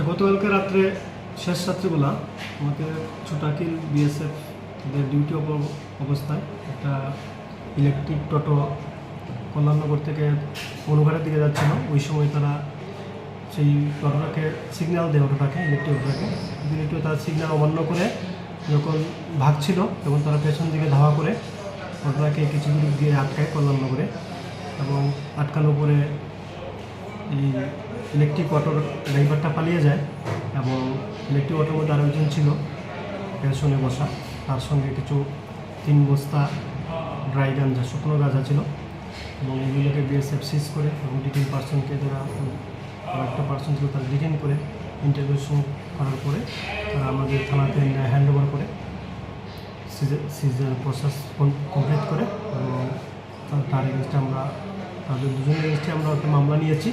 গতকালকে রাত্রে শেষ রাত্রিবেলা আমাদের ছোটাকিল বিএসএফ ডিউটি অবস্থায় একটা ইলেকট্রিক টোটো কল্যাণনগর থেকে অনুঘাটের দিকে যাচ্ছিল। ওই সময় তারা সেই টোটোটাকে সিগন্যাল দেয়, অটোটাকে ইলেকট্রিক তারা সিগন্যাল অমান্য করে যখন ভাগছিল তখন তারা পেছন দিকে ধাওয়া করে টোটোটাকে কিছু দূর দিয়ে আটকায় কল্যাণনগরে, এবং আটকানোর পরে এই ইলেকট্রিক অটোর ড্রাইভারটা পালিয়ে যায় এবং ইলেকট্রিক অটোর মধ্যে আরও একজন ছিল পেছনে বসা, তার সঙ্গে কিছু 3 বস্তা ড্রাই গাঞ্জা, শুকনো গাঁজা ছিল, এবং এগুলোকে বিএসএফ সিজ করে এবং ডিটেন পার্সনকে যারা একটা পার্সন ছিল তারা ডিটেন করে ইন্টারভিউশন করার পরে তারা আমাদের থানাতে হ্যান্ড ওভার করে সিজের প্রসেস কমপ্লিট করে, এবং তার এগেনস্টে আমরা তাদের দুজনের এগেনস্টে আমরা একটা মামলা নিয়েছি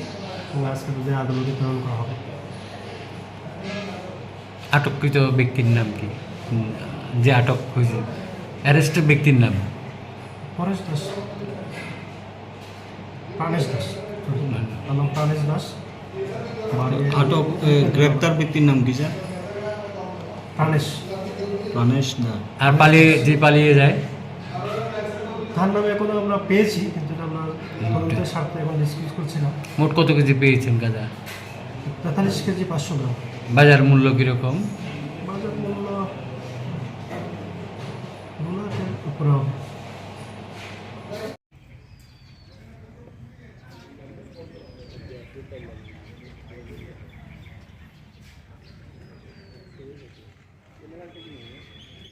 এবং আজকে তাদের আদালতে প্রেরণ করা হবে। আটককৃত ব্যক্তির নাম কি, যে আটক হয়েছে অ্যারেস্টেড ব্যক্তির নাম? পরেশ দাস, প্রাণেশ দাস, নাম প্রাণেশ দাস। আটক গ্রেপ্তার ব্যক্তির নাম কি স্যার? প্রাণেশ প্রাণেশ দাস। আর পালিয়ে যায় তার নামে এখনো আমরা পেয়েছি, কিন্তু আমরা তদন্তের স্বার্থে এখন ডিসকিউজ করছিলাম। মোট কত কেজি পেয়েছেন গাঁজা? 43 কেজি 500 গ্রাম। বাজার মূল্য কীরকম? বাজার মূল্য 2 লাখের উপরে হবে।